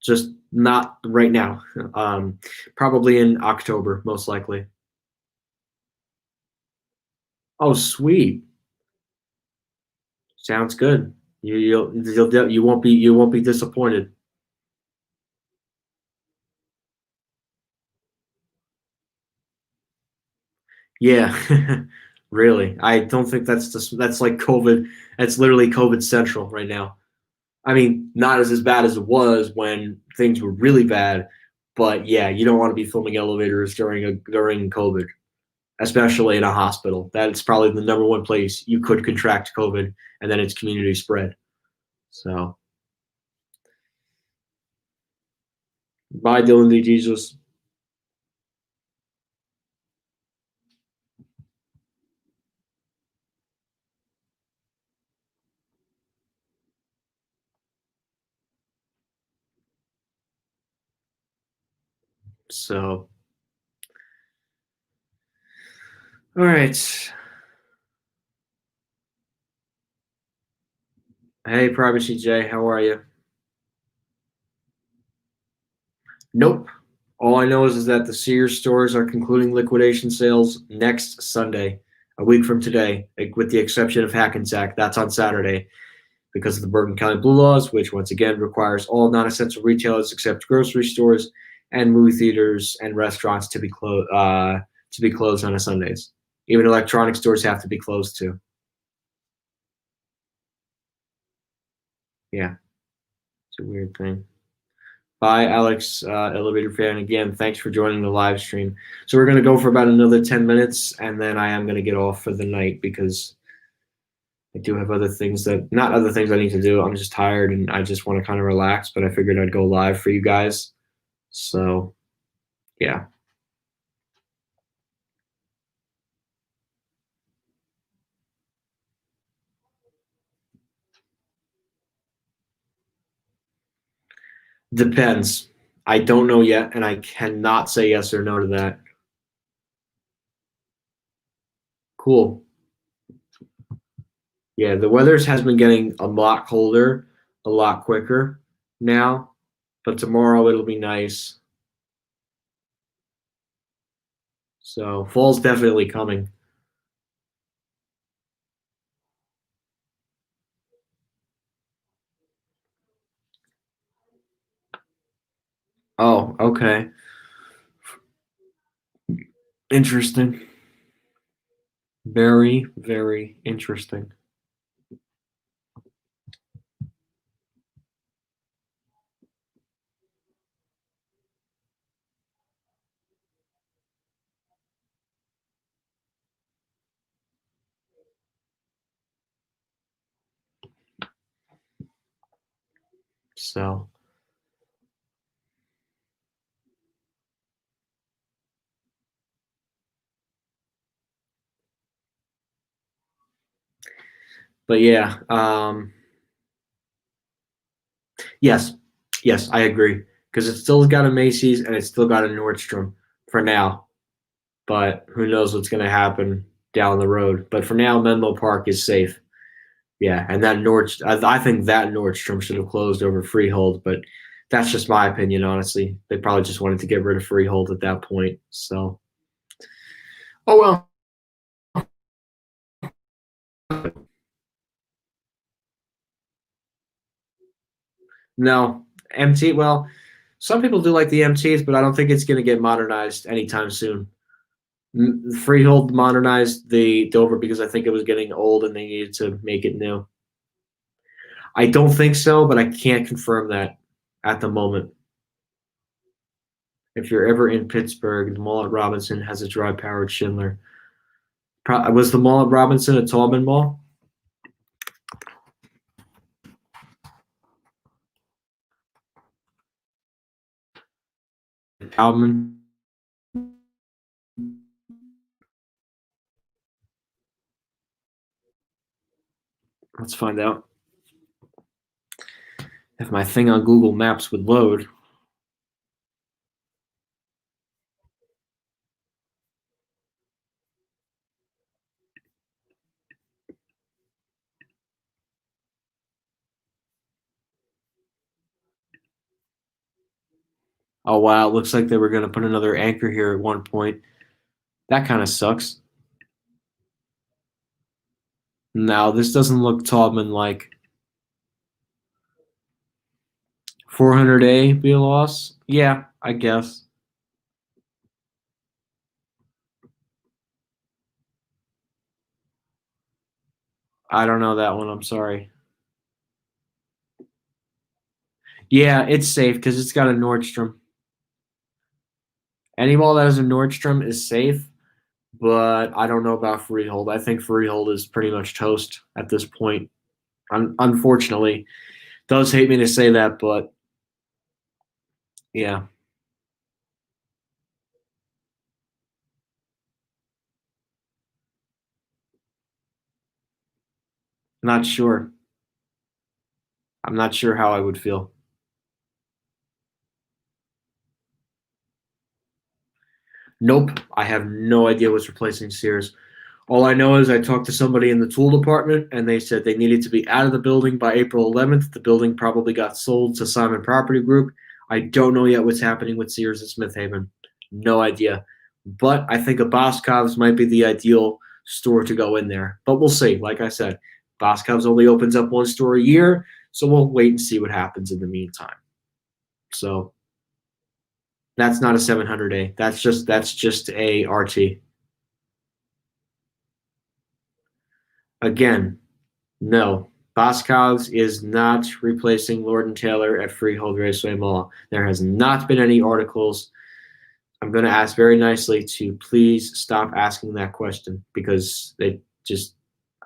Just not right now. Probably in October, most likely. Oh, sweet. Sounds good. You won't be disappointed. Yeah, really. I don't think that's like COVID. That's literally COVID central right now. I mean, not as bad as it was when things were really bad, but yeah, you don't want to be filming elevators during COVID, especially in a hospital. That's probably the number one place you could contract COVID, and then it's community spread. So, bye, Dylan D. Jesus. So, all right. Hey, Privacy J, how are you? Nope. All I know is that the Sears stores are concluding liquidation sales next Sunday, a week from today, with the exception of Hackensack. That's on Saturday because of the Bergen County Blue Laws, which once again requires all non-essential retailers except grocery stores and movie theaters and restaurants to be closed on a Sundays. Even electronic stores have to be closed too. Yeah, it's a weird thing. Bye, Alex, Elevator Fan. Again, thanks for joining the live stream. So we're going to go for about another 10 minutes, and then I am going to get off for the night because I do have other things not other things I need to do. I'm just tired and I just want to kind of relax, but I figured I'd go live for you guys. So, yeah. Depends. I don't know yet, and I cannot say yes or no to that. Cool. Yeah, the weather has been getting a lot colder, a lot quicker now, but tomorrow it'll be nice. So fall's definitely coming. Oh, okay. Interesting. Very, very interesting. So, but yeah, yes, yes, I agree because it's still got a Macy's and it's still got a Nordstrom for now. But who knows what's going to happen down the road? But for now, Menlo Park is safe. Yeah, and that I think that Nordstrom should have closed over Freehold, but that's just my opinion, honestly. They probably just wanted to get rid of Freehold at that point. So, oh well. No, MT. Well, some people do like the MTs, but I don't think it's going to get modernized anytime soon. Freehold modernized the Dover because I think it was getting old and they needed to make it new. I don't think so, but I can't confirm that at the moment. If you're ever in Pittsburgh, the mall at Robinson has a dry-powered Schindler. Was the mall at Robinson a Taubman mall? Taubman. Let's find out. If my thing on Google Maps would load. Oh, wow. It looks like they were going to put another anchor here at one point. That kind of sucks. No, this doesn't look Taubman like. 400A be a loss? Yeah, I guess. I don't know that one. I'm sorry. Yeah, it's safe because it's got a Nordstrom. Any mall that has a Nordstrom is safe, but I don't know about Freehold. I think Freehold is pretty much toast at this point. Unfortunately, does hate me to say that, but yeah, not sure. I'm not sure how I would feel. Nope, I have no idea what's replacing Sears. All I know is I talked to somebody in the tool department and they said they needed to be out of the building by April 11th. The building probably got sold to Simon Property Group. I don't know yet what's happening with Sears at Smith Haven. No idea. But I think a Boscov's might be the ideal store to go in there. But we'll see. Like I said, Boscov's only opens up one store a year, so we'll wait and see what happens in the meantime. So that's not a 700A. That's just a RT. Again, no. Boscov's is not replacing Lord & Taylor at Freehold Raceway Mall. There has not been any articles. I'm going to ask very nicely to please stop asking that question because it just,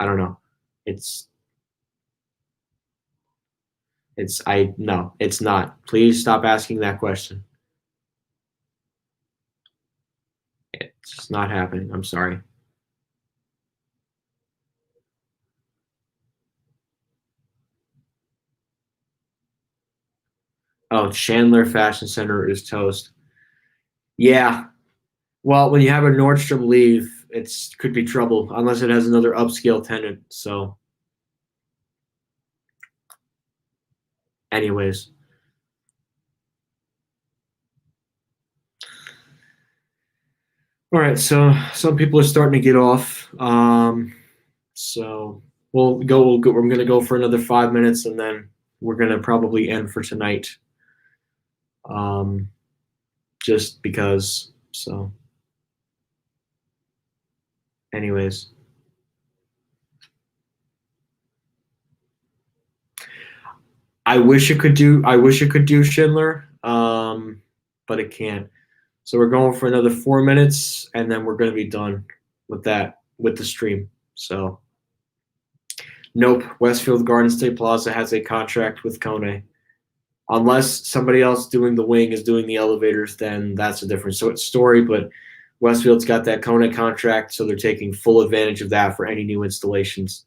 I don't know. No, it's not. Please stop asking that question. It's just not happening. I'm sorry. Oh, Chandler Fashion Center is toast. Yeah. Well, when you have a Nordstrom leave, it's could be trouble unless it has another upscale tenant. So, anyways. All right, so some people are starting to get off. So we'll go. We're going to go for another 5 minutes, and then we're going to probably end for tonight. Just because. So, anyways, I wish it could do. I wish it could do Schindler, but it can't. So we're going for another 4 minutes, and then we're going to be done with that with the stream. So, nope. Westfield Garden State Plaza has a contract with Kone. Unless somebody else doing the wing is doing the elevators, then that's a different story. But Westfield's got that Kone contract, so they're taking full advantage of that for any new installations.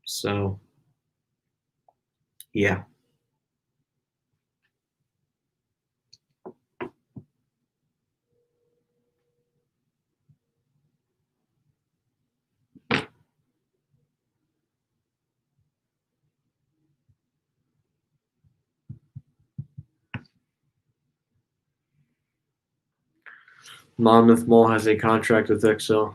So, yeah. Monmouth Mall has a contract with XL.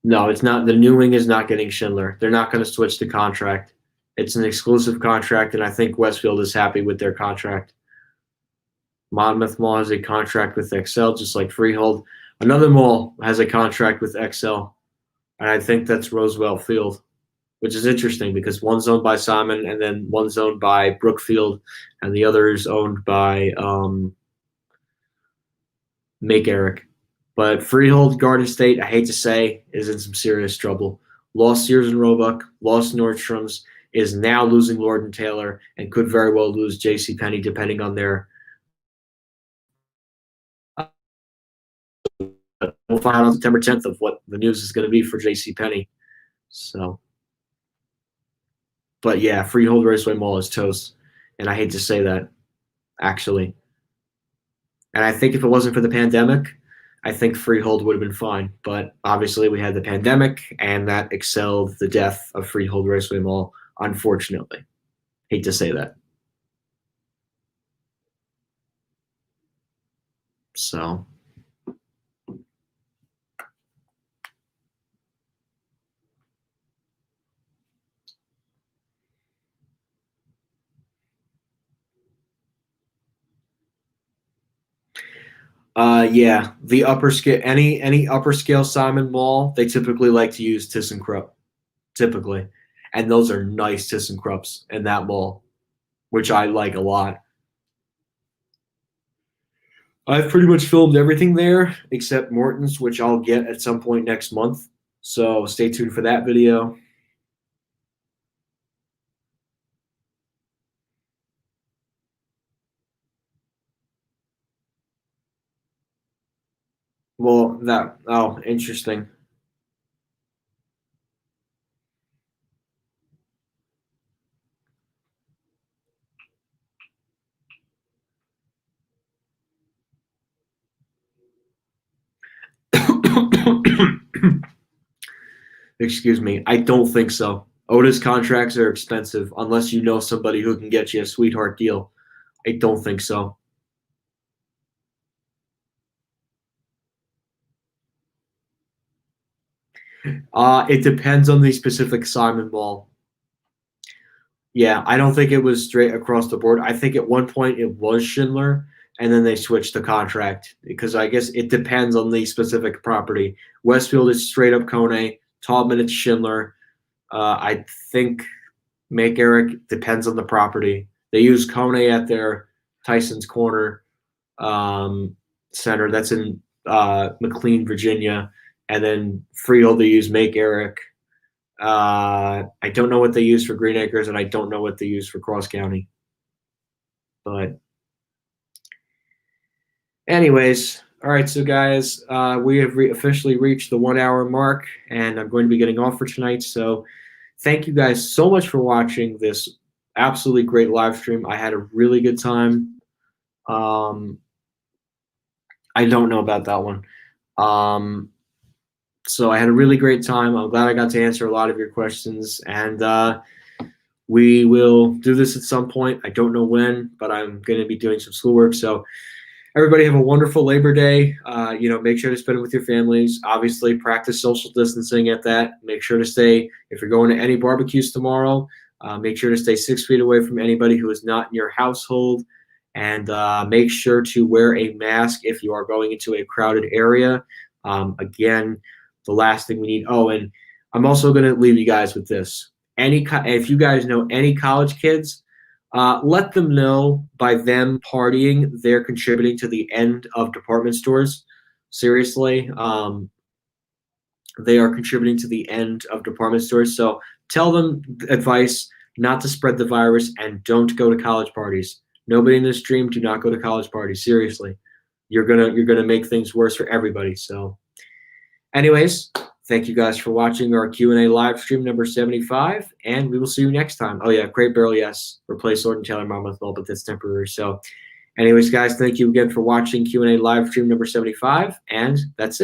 No, it's not. The new wing is not getting Schindler. They're not going to switch the contract. It's an exclusive contract, and I think Westfield is happy with their contract. Monmouth Mall has a contract with XL, just like Freehold. Another mall has a contract with XL, and I think that's Roosevelt Field, which is interesting because one's owned by Simon, and then one's owned by Brookfield, and the other is owned by Make Eric. But Freehold Garden State, I hate to say, is in some serious trouble. Lost Sears and Roebuck, lost Nordstrom's, is now losing Lord & Taylor, and could very well lose JCPenney depending on their. We'll find out on September 10th of what the news is going to be for JCPenney. So, but yeah, Freehold Raceway Mall is toast, and I hate to say that, actually. And I think if it wasn't for the pandemic, I think Freehold would have been fine. But obviously, we had the pandemic, and that excelled the death of Freehold Raceway Mall, unfortunately. Hate to say that. So, yeah, the upper scale, any upper scale Simon Mall, they typically like to use ThyssenKrupp, typically, and those are nice ThyssenKrupps in that mall, which I like a lot. I've pretty much filmed everything there except Morton's, which I'll get at some point next month. So stay tuned for that video. Well, interesting. Excuse me. I don't think so. Otis contracts are expensive unless you know somebody who can get you a sweetheart deal. I don't think so. It depends on the specific Simon Ball. Yeah, I don't think it was straight across the board. I think at one point it was Schindler, and then they switched the contract because I guess it depends on the specific property. Westfield is straight up Kone. Taubman, it's Schindler. I think Make Eric depends on the property. They use Kone at their Tyson's Corner center. That's in McLean, Virginia. And then Freehold, they use Make Eric. I don't know what they use for Green Acres, and I don't know what they use for Cross County. But anyways, all right, so guys, we have officially reached the 1 hour mark, and I'm going to be getting off for tonight. So thank you guys so much for watching this absolutely great live stream. I had a really good time. I don't know about that one. So I had a really great time. I'm glad I got to answer a lot of your questions, and we will do this at some point. I don't know when, but I'm going to be doing some schoolwork. So everybody have a wonderful Labor Day. Make sure to spend it with your families. Obviously, practice social distancing at that. Make sure to stay, if you're going to any barbecues tomorrow, make sure to stay 6 feet away from anybody who is not in your household. And make sure to wear a mask if you are going into a crowded area. Again, the last thing we need. Oh, and I'm also going to leave you guys with this. If you guys know any college kids, let them know by them partying, they're contributing to the end of department stores. Seriously, they are contributing to the end of department stores. So tell them advice not to spread the virus and don't go to college parties. Nobody in this stream, do not go to college parties. Seriously, you're gonna make things worse for everybody. So, anyways, thank you guys for watching our Q&A live stream number 75, and we will see you next time. Oh yeah, Crate Barrel, yes. Replace Sword and Taylor Monmouth Mill, but that's temporary. So anyways, guys, thank you again for watching Q&A live stream number 75, and that's it.